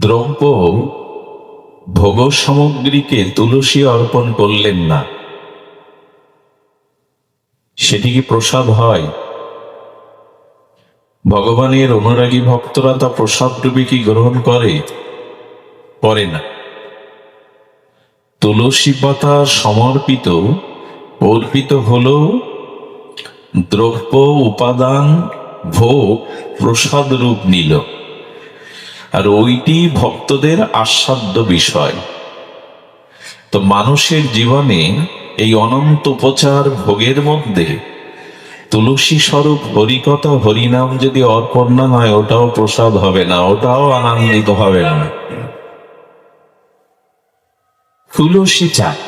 দ্রব্য ভোগ সামগ্রীকে তুলসী অর্পণ করলেন না, সেটি কি প্রসাদ হয়? ভগবানের অনুরাগী ভক্তরা তা প্রসাদ রূপে কি গ্রহণ করে না। তুলসী পাতা সমর্পিত অর্পিত হল দ্রব্য উপাদান, ভোগ প্রসাদ রূপ নিল, আর ওইটি ভক্তদের আস্বাদ্য বিষয়। তো মানুষের জীবনে এই অনন্ত উপচার ভোগের মধ্যে তুলসী স্বরূপ হরিকথা হরিনাম যদি অর্পণ না হয়, ওটাও প্রসাদ হবে না, ওটাও আনন্দিত হবে না। তুলসী চায়,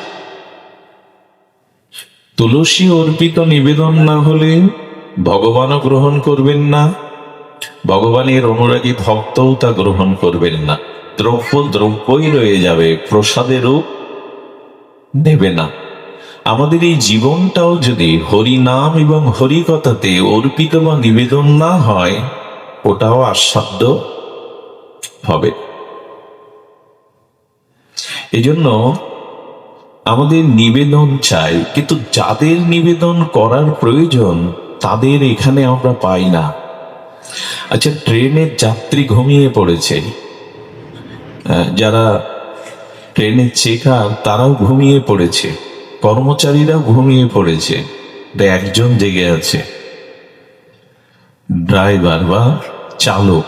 তুলসী অর্পিত নিবেদন না হলে ভগবানও গ্রহণ করবেন না, ভগবানের অনুরাগী ভক্তও তা গ্রহণ করবেন না। দ্রব্য দ্রব্যই রয়ে যাবে, প্রসাদের রূপ নেবে না। আমাদের এই জীবনটাও যদি হরি নাম এবং হরি কথাতে অর্পিত বা নিবেদন না হয়, ওটাও আস্বাদ্য হবে। এজন্য আমাদের নিবেদন চাই, কিন্তু যাদের নিবেদন করার প্রয়োজন তাদের এখানে আমরা পাই না। আচ্ছা, ট্রেনের যাত্রী ঘুমিয়ে পড়েছে, যারা ট্রেনের চেকার তারাও ঘুমিয়ে পড়েছে, কর্মচারীরাও ঘুমিয়ে পড়েছে, একজন জেগে আছে, ড্রাইভার বা চালক।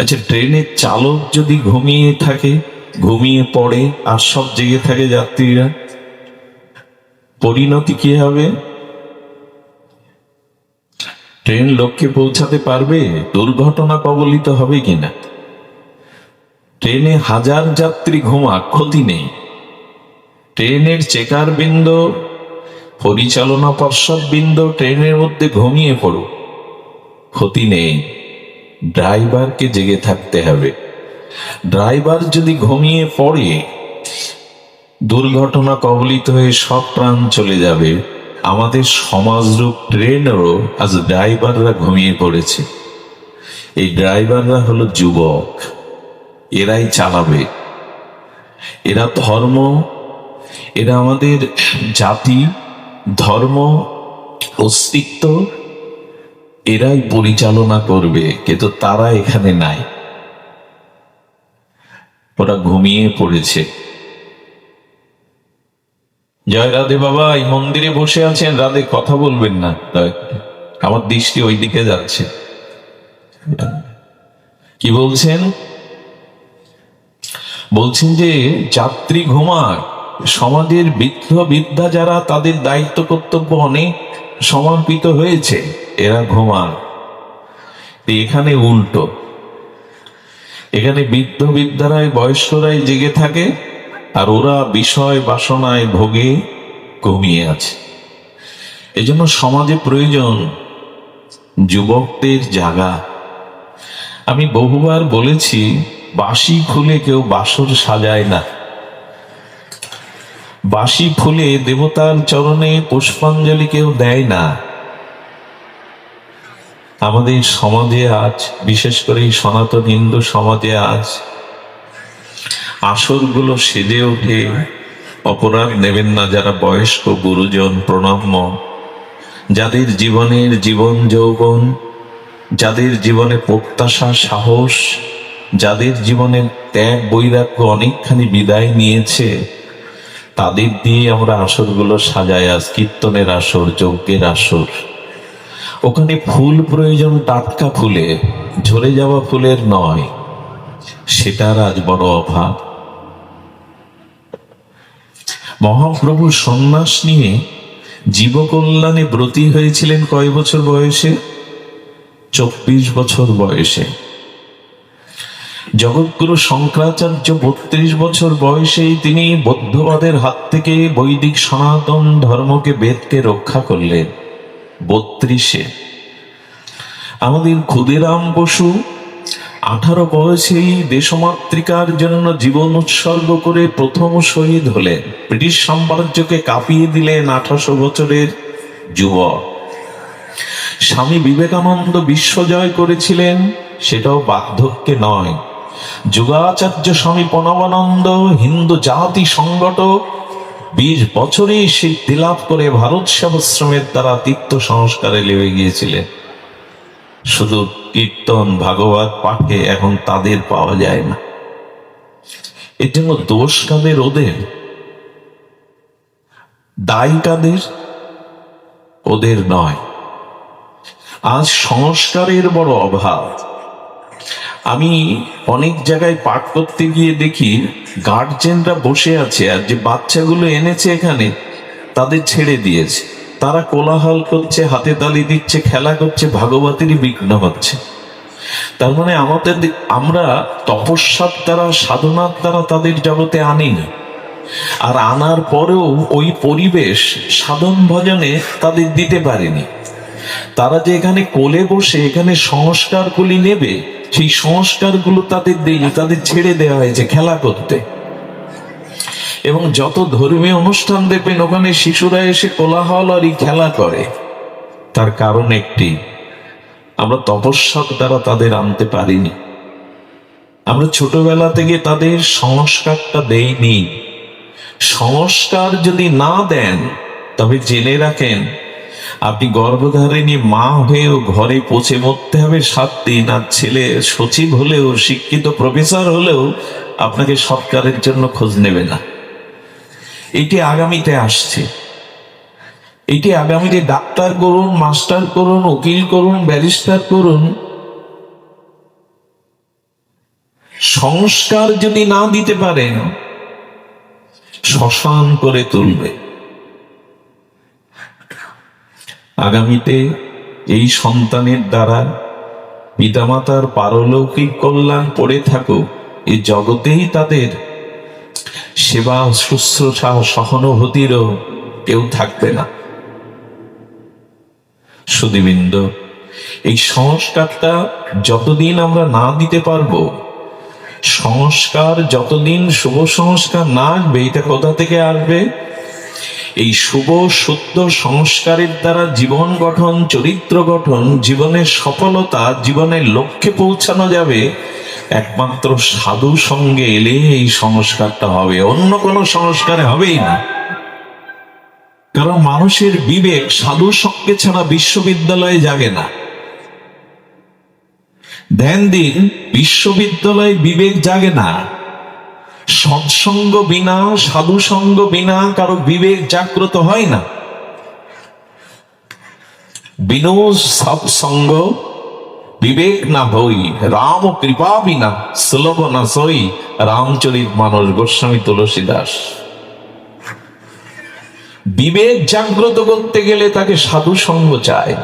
আচ্ছা, ট্রেনের চালক যদি ঘুমিয়ে থাকে, ঘুমিয়ে পড়ে, আর সব জেগে থাকে যাত্রীরা, পরিণতি কি হবে? ট্রেন লক্ষ্যে পৌঁছাতে পারবে? দুর্ঘটনা কবলিত হবে কিনা? ট্রেনে হাজার যাত্রী ঘুমাক, ক্ষতি নেই। ট্রেনের চেকার বৃন্দ, পরিচালনা পর্ষদ বৃন্দ ট্রেনের মধ্যে ঘুমিয়ে পড়ুক, ক্ষতি নেই। ড্রাইভারকে জেগে থাকতে হবে। ড্রাইভার যদি ঘুমিয়ে পড়ে, দুর্ঘটনা কবলিত হয়ে সব প্রাণ চলে যাবে। আমাদের সমাজরূপ ট্রেনেরও আজ ড্রাইভাররা ঘুমিয়ে পড়েছে। এই ড্রাইভাররা হলো যুবক, এরাই চালাবে। এরা ধর্ম, এরা আমাদের জাতি, ধর্ম, অস্তিত্ব এরাই পরিচালনা করবে, কিন্তু তারা এখানে নাই, ওরা ঘুমিয়ে পড়েছে। জয় রাধে বাবা, এই মন্দিরে বসে আছেন, রাধে কথা বলবেন না, আমার দৃষ্টি ওই দিকে যাচ্ছে। কি বলছেন? বলছেন যে যাত্রী ঘুমাক, সমাজের বৃদ্ধ বৃদ্ধা যারা, তাদের দায়িত্ব কর্তব্য অনেক সমর্পিত হয়েছে, এরা ঘুমাক। এখানে উল্টো, এখানে বৃদ্ধ বৃদ্ধারাই, বয়স্করাই জেগে থাকে, আর ওরা বিষয় বাসনায় ভোগে ঘুমিয়ে আছে। এজন্য সমাজে প্রয়োজন যুবকদের জাগা। আমি বহুবার বলেছি, বাঁশি ফুলে কেউ বাসর সাজায় না। বাঁশি ফুলে দেবতার চরণে পুষ্পাঞ্জলি কেউ দেয় না। আমাদের সমাজে আজ, বিশেষ করে এই সনাতন হিন্দু সমাজে আজ আসরগুলো সেজে ওঠে। অপরাধ নেবেন না যারা বয়স্ক গুরুজন, প্রণম্য, যাদের জীবনের জীবন যৌবন, যাদের জীবনে প্রত্যাশা, সাহস, যাদের জীবনের ত্যাগ বৈরাগ্য অনেকখানি বিদায় নিয়েছে, তাদের দিয়ে আমরা আসরগুলো সাজাই। আজ কীর্তনের আসর, যজ্ঞের আসর, ওখানে ফুল প্রয়োজন টাটকা ফুলের, ঝরে যাওয়া ফুলের নয়, সেটার আজ বড় অভাব। মহাপ্রভু সন্ন্যাস নিয়ে জীবকল্যাণে ব্রতী হয়েছিলেন কয় বছর বয়সে? 24 বছর বয়সে। জগৎগুরু শঙ্করাচার্য 32 বছর বয়সেই তিনি বৌদ্ধবাদের হাত থেকে বৈদিক সনাতন ধর্মকে, বেদকে রক্ষা করলেন 32-এ। আমাদের ক্ষুদিরাম বসু 18 বয়সেই দেশমাতৃকার জন্য জীবন উৎসর্গ করে প্রথম শহীদ হলেন, ব্রিটিশ সাম্রাজ্যকে কাঁপিয়ে দিলেন 18 বছরের যুবক। স্বামী বিবেকানন্দ বিশ্বজয় করেছিলেন, সেটাও বার্ধক্যে নয়, যোগাচার্য স্বামী প্রণবানন্দ হিন্দু জাতি সংগঠক 20 বছরেই সিদ্ধি লাভ করে ভারত সেবাশ্রমের দ্বারা তীর্থ সংস্কারে লেগে গিয়েছিলেন। শুধু কীর্তন ভাগবত পাঠে এখন তাদের পাওয়া যায় না। এর জন্য দোষ কাদের? ওদের। দায়ী কাদের? ওদের নয়। আজ সংস্কারের বড় অভাব। আমি অনেক জায়গায় পাঠ করতে গিয়ে দেখি গার্জেনরা বসে আছে, আর যে বাচ্চাগুলো এনেছে এখানে তাদের ছেড়ে দিয়েছে। তারা কোলাহল করছে, হাতে তালি দিচ্ছে, খেলা করছে, ভাগবতেরই বিঘ্ন হচ্ছে। তার মানে আমরা তপস্যার দ্বারা, সাধনার দ্বারা তাদের জগতে আনিনি। আর আনার পরেও ওই পরিবেশ সাধন ভজনে তাদের দিতে পারেনি। তারা যে এখানে কোলে বসে এখানে সংস্কারগুলি নেবে, সেই সংস্কারগুলো তাদের দেয়নি, তাদের ছেড়ে দেওয়া হয়েছে খেলা করতে। এবং যত ধর্মীয় অনুষ্ঠান দেখবেন ওখানে শিশুরা এসে কোলাহল আর খেলা করে। তার কারণ একটি, আমরা তপস্যার দ্বারা তাদের আনতে পারিনি। আমরা ছোটবেলা থেকে তাদের সংস্কারটা দেইনি। সংস্কার যদি না দেন তবে জেনে রাখেন, আপনি গর্ভধারিণী মা হয়েও ঘরে পচে মরতে হবে 7 দিন। আর ছেলে সচিব হলেও, শিক্ষিত প্রফেসর হলেও আপনাকে সরকারের জন্য খোঁজ নেবে না। এটি আগামীতে আসছে। এটি আগামীতে ডাক্তার করুন, মাস্টার করুন, উকিল করুন, ব্যারিস্টার করুন, সংস্কার যদি না দিতে পারেন শ্মশান করে তুলবে। আগামীতে এই সন্তানের দ্বারা পিতামাতার পারলৌকিক কল্যাণ পড়ে থাকুক, এই জগতেই তাদের সেবা, শুশ্রূষা, সহানুভূতিরও কেউ থাকবে না। সুধীবৃন্দ, এই সংস্কারটা যতদিন আমরা না দিতে পারবো, সংস্কার যতদিন, শুভ সংস্কার না আসবে, এটা কোথা থেকে আসবে? এই শুভ শুদ্ধ সংস্কারের দ্বারা জীবন গঠন, চরিত্র গঠন, জীবনের সফলতা, জীবনের লক্ষ্যে পৌঁছানো যাবে একমাত্র সাধু সঙ্গে এলে এই সংস্কারটা হবে। অন্য কোনো সংস্কারে হবেই না। কারণ মানুষের বিবেক সাধু সঙ্গে ছাড়া বিশ্ববিদ্যালয়ে জাগে না। ধ্যান দিন, বিশ্ববিদ্যালয়ে বিবেক জাগে না। সৎসঙ্গ বিনা, সাধু সঙ্গ বিনা কারো বিবেক জাগ্রত হয় না। বিনো সৎসঙ্গ বিবেক না হই, রাম কৃপা বিনা শ্লোক না সই। রামচরিত মানস, গোস্বামী তুলসীদাস। বিবেক জাগ্রত করতে গেলে তাকে সাধু সঙ্গ চায়।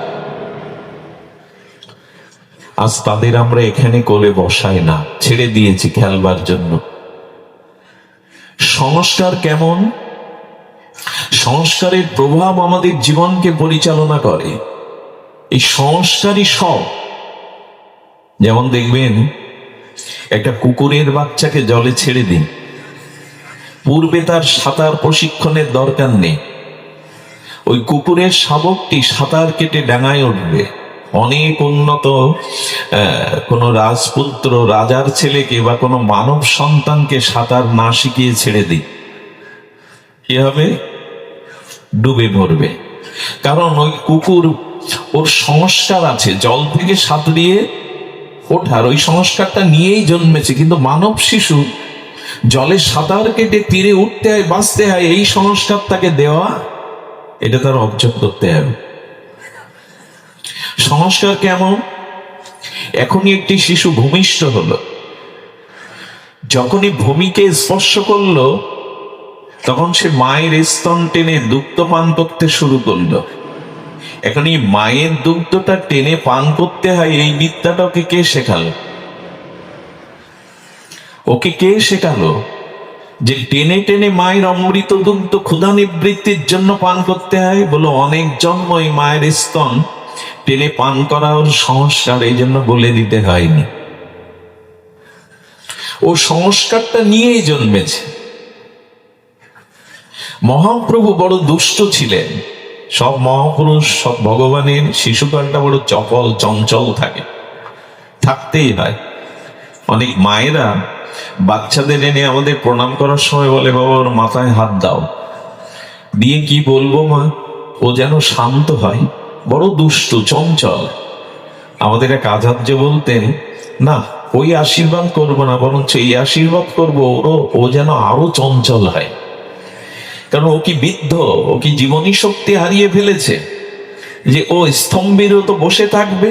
আজ তাদের আমরা এখানে কোলে বসাই না, ছেড়ে দিয়েছি খেলবার জন্য। সংস্কার কেমন? সংস্কারের প্রভাব আমাদের জীবনকে পরিচালনা করে। এই সংস্কারই সব। যেমন দেখবেন, একটা কুকুরের বাচ্চাকে জলে ছেড়ে দিন, পূর্বে তার সাঁতার প্রশিক্ষণের দরকার নেই। ওই কুকুরের শাবকটি সাঁতার কেটে ডাঙায় উঠবে। অনেক উন্নত কোন রাজপুত্র, রাজার ছেলেকে বা কোনো মানব সন্তানকে সাঁতার না শিখিয়ে ছেড়ে দিই, কি হবে? ডুবে মরবে। কারণ ওই কুকুর, ওর সংস্কার আছে জল থেকে সাঁতরিয়ে ওঠার, ওই সংস্কারটা নিয়েই জন্মেছে। কিন্তু মানব শিশু জলে সাঁতার কেটে তীরে উঠতে হয়, বাঁচতে হয়, এই সংস্কার তাকে দেওয়া, এটা তার অর্জন করতে হবে। সংস্কার কেমন? এখনই একটি শিশু ভূমিষ্ঠ হলো, যখনই ভূমিকে স্পর্শ করলো তখন সে মায়ের স্তন টেনে দুগ্ধ পান করতে শুরু করলো। এখন এই মায়ের দুগ্ধটা টেনে পান করতে হয়, এই বিদ্যাটা ওকে কে শেখালো? ওকে কে শেখালো যে টেনে টেনে মায়ের অমৃত দুগ্ধ ক্ষুধা নিবৃত্তির জন্য পান করতে হয়? বলো, অনেক জন্ম এই মায়ের স্তন টেনে পান করা ওর সংস্কার, এই জন্য বলে দিতে হয়নি। ও সংস্কারটা নিয়েই জন্মেছে। মহাপ্রভু বড় দুষ্ট ছিলেন। সব মহাপুরুষ, সব ভগবানের শিশুকালটা বড় চপল চঞ্চল থাকে, থাকতেই হয়। অনেক মায়েরা বাচ্চাদের এনে আমাদের প্রণাম করার সময় বলে, বাবা ওর মাথায় হাত দাও। দিয়ে কি বলবো মা, ও যেন শান্ত হয়, বড় দুষ্টু চঞ্চল। আমাদের এক আচার্য বলতেন, না ওই আশীর্বাদ করবো না, বরঞ্চ এই আশীর্বাদ করবো ও যেন আরো চঞ্চল হয়। কারণ ও কি বৃদ্ধ, ও কি জীবনী শক্তি হারিয়ে ফেলেছে যে ও স্তম্ভের তো বসে থাকবে?